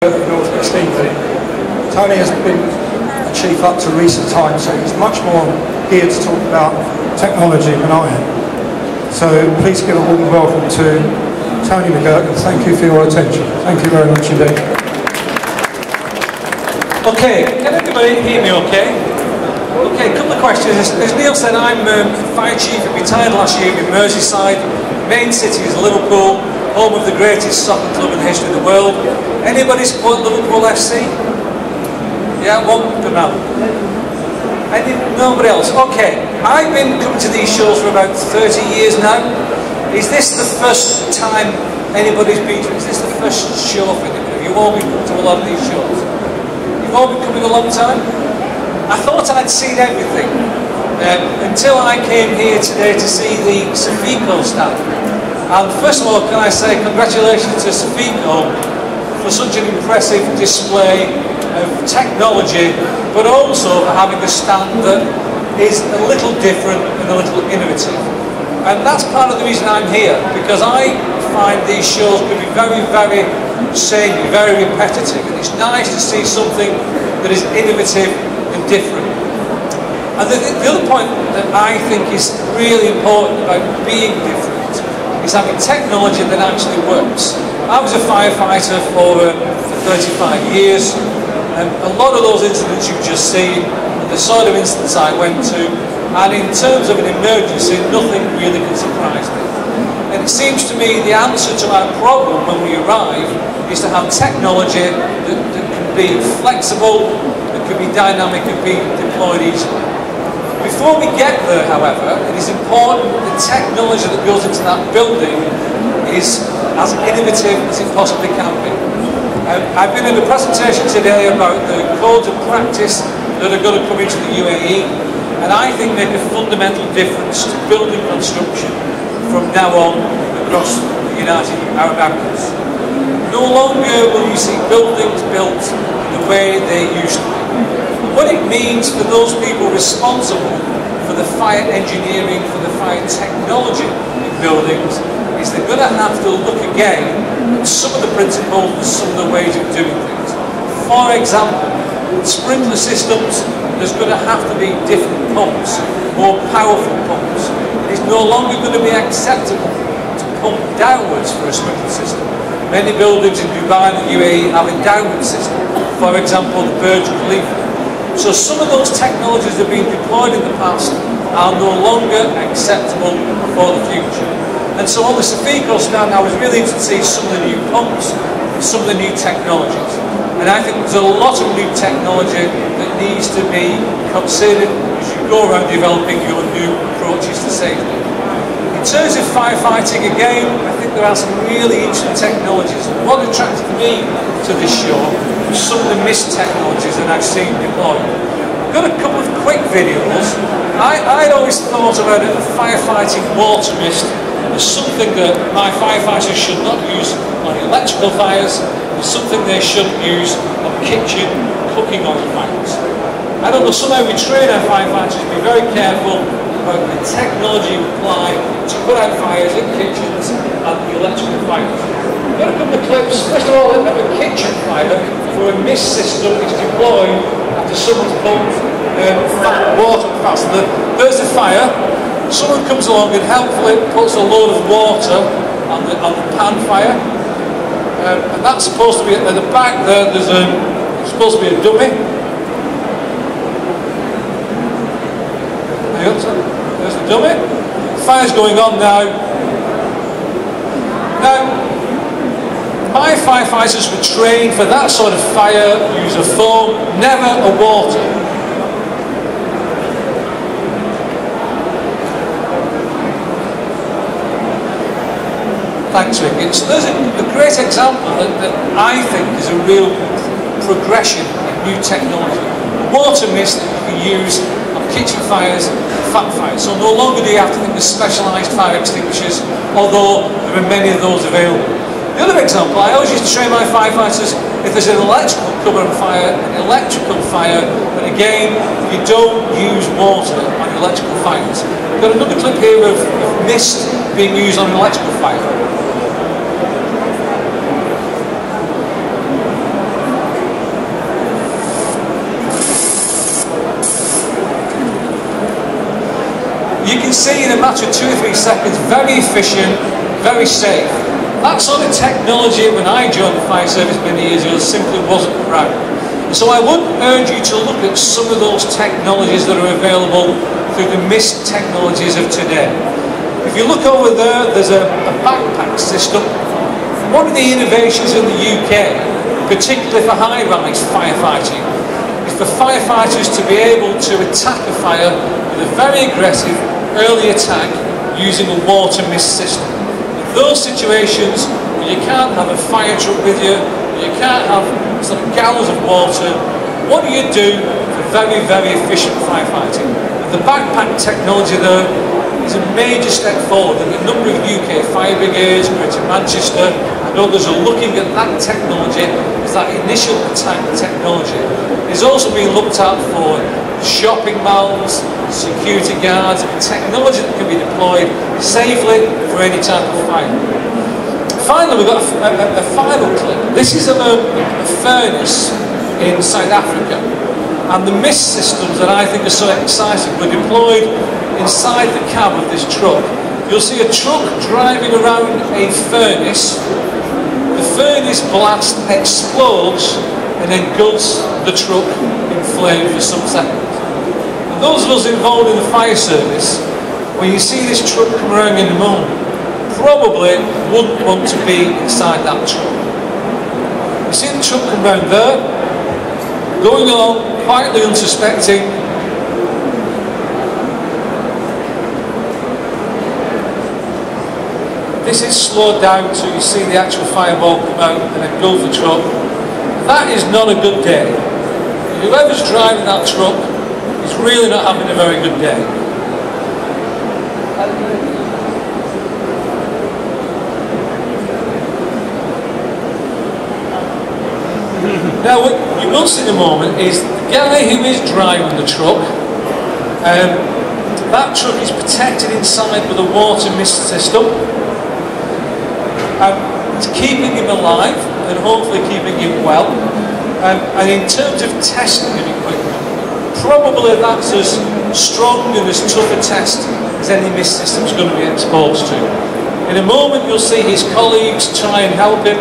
North West England. Tony has been a chief up to recent times, so he's much more geared to talk about technology than I am. So please give a warm welcome to Tony McGurk, and thank you for your attention. Thank you very much indeed. Okay, can everybody hear me okay? Okay, a couple of questions. As Neil said, I'm fire chief and retired last year in Merseyside. Main city is Liverpool, home of the greatest soccer club in the history of the world. Anybody support Liverpool FC? Yeah, one good man. Nobody else? Okay, I've been coming to these shows for about 30 years now. Is this the first time anybody's been to? Is this the first show for anybody? You've all been coming to a lot of these shows. You've all been coming a long time? I thought I'd seen everything until I came here today to see the Sofico stand. And first of all, can I say congratulations to Sofico for such an impressive display of technology, but also for having a stand that is a little different and a little innovative. And that's part of the reason I'm here, because I find these shows can be very, very samey, very repetitive, and it's nice to see something that is innovative and different. And the other point that I think is really important about being different is having technology that actually works. I was a firefighter for 35 years, and a lot of those incidents you've just seen, and the sort of incidents I went to, and in terms of an emergency, nothing really can surprise me. And it seems to me the answer to our problem when we arrive is to have technology that can be flexible, that can be dynamic, and be deployed easily. Before we get there, however, it is important that the technology that goes into that building is as innovative as it possibly can be. I've been in a presentation today about the codes of practice that are going to come into the UAE, and I think make a fundamental difference to building construction from now on across the United Arab Emirates. No longer will you see buildings built the way they used to be. What it means for those people responsible for the fire engineering, for the fire technology in buildings, is they're going to have to look again at some of the principles and some of the ways of doing things. For example, sprinkler systems, there's going to have to be different pumps, more powerful pumps. It is no longer going to be acceptable to pump downwards for a sprinkler system. Many buildings in Dubai and the UAE have a downward system. For example, the Burj Khalifa. So some of those technologies that have been deployed in the past are no longer acceptable for the future. And so on the Sofico stand, I was really interested to see some of the new pumps, some of the new technologies. And I think there's a lot of new technology that needs to be considered as you go around developing your new approaches to safety. In terms of firefighting, again, I think there are some really interesting technologies. What attracted me to this show was some of the mist technologies that I've seen deployed. I've got a couple of quick videos. I'd always thought about a firefighting water mist as something that my firefighters should not use on electrical fires, as something they shouldn't use on kitchen cooking oil fires. I don't know, somehow we train our firefighters to be very careful about the technology we apply to put out fires in kitchens and electrical fires. I've got a couple of clips. First of all, of a kitchen fire where a mist system is deployed after someone's pumped water fast. There's the fire. Someone comes along and helpfully puts a load of water on the pan fire. And that's supposed to be, at the back there, there's supposed to be a dummy. There's the dummy. The fire's going on now. Now, my firefighters were trained for that sort of fire, use a foam, never a water. Thanks, Rick. There's a great example that I think is a real progression in new technology. Water mist that you can use on kitchen fires, fat fires. So no longer do you have to think of specialised fire extinguishers, although there are many of those available. The other example, I always used to train my firefighters, if there's an electrical cover on fire, but again, you don't use water on electrical fires. I've got another clip here of mist being used on an electrical fire. see in a matter of 2 or 3 seconds, very efficient, very safe. That sort of technology when I joined the fire service many years ago simply wasn't around. So I would urge you to look at some of those technologies that are available through the MIST technologies of today. If you look over there, there's a backpack system. One of the innovations in the UK, particularly for high-rise firefighting, is for firefighters to be able to attack a fire with a very aggressive early attack using a water mist system. In those situations where you can't have a fire truck with you, you can't have sort of gallons of water, what do you do for very, very efficient firefighting? And the backpack technology there is a major step forward, and a number of UK fire brigades, Greater Manchester and others are looking at that technology as that initial attack technology. It's also being looked at for shopping malls, security guards, and technology that can be deployed safely for any type of fire. Finally, we've got a final clip. This is a furnace in South Africa, and the mist systems that I think are so exciting were deployed inside the cab of this truck. You'll see a truck driving around a furnace. The furnace blast explodes and engulfs the truck in flames for some seconds. And those of us involved in the fire service, when you see this truck come around in the moment, probably wouldn't want to be inside that truck. You see the truck come round there, going along quietly unsuspecting. This is slowed down so you see the actual fireball come out and engulf the truck. That is not a good day. Whoever's driving that truck is really not having a very good day. Now what you will see in a moment is the guy who is driving the truck. That truck is protected inside with a water mist system. It's keeping him alive and hopefully keeping him well. And in terms of testing of equipment, probably that's as strong and as tough a test as any mist system is going to be exposed to. In a moment you'll see his colleagues try and help him,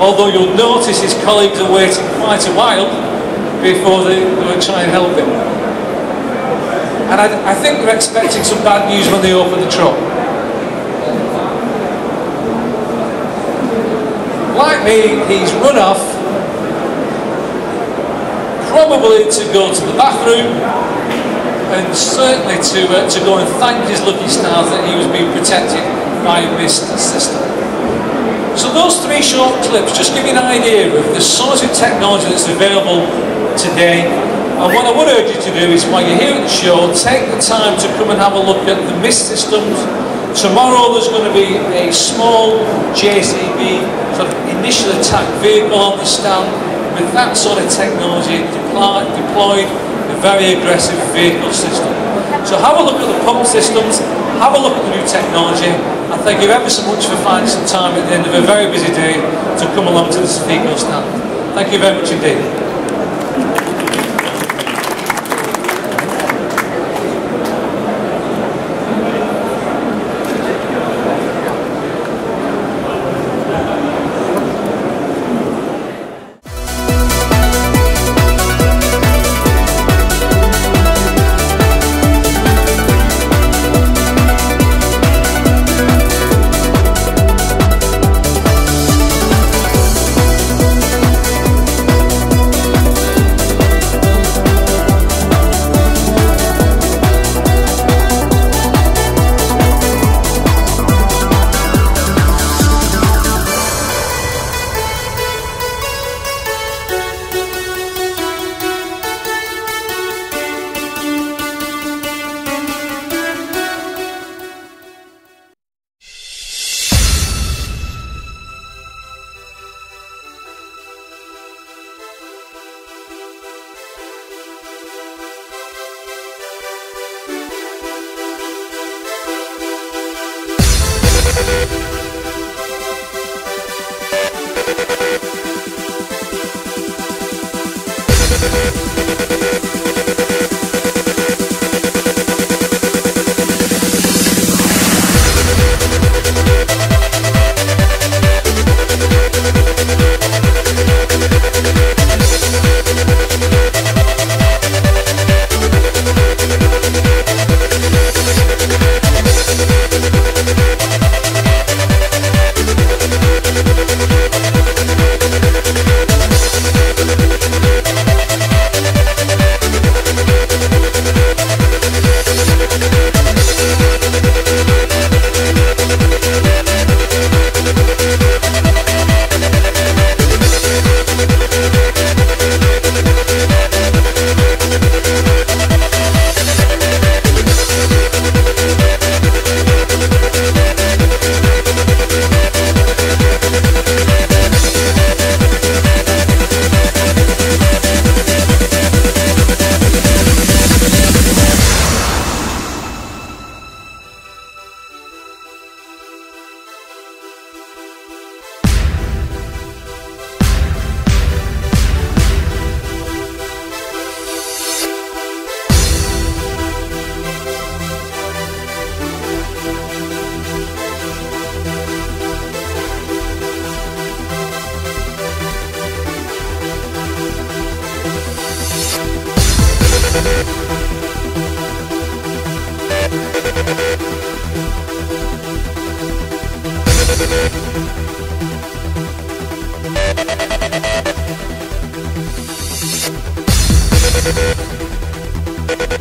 although you'll notice his colleagues are waiting quite a while before they will try and help him. And I think they're expecting some bad news when they open the truck. Like me, he's run off, probably to go to the bathroom, and certainly to go and thank his lucky stars that he was being protected by a mist system. So those 3 short clips just give you an idea of the sort of technology that's available today. And what I would urge you to do is, while you're here at the show, take the time to come and have a look at the mist systems. Tomorrow there's going to be a small JCB sort of initial attack vehicle on the stand with that sort of technology deployed a very aggressive vehicle system. So have a look at the pump systems, have a look at the new technology, and thank you ever so much for finding some time at the end of a very busy day to come along to the Sofeco stand. Thank you very much indeed.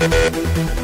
Thank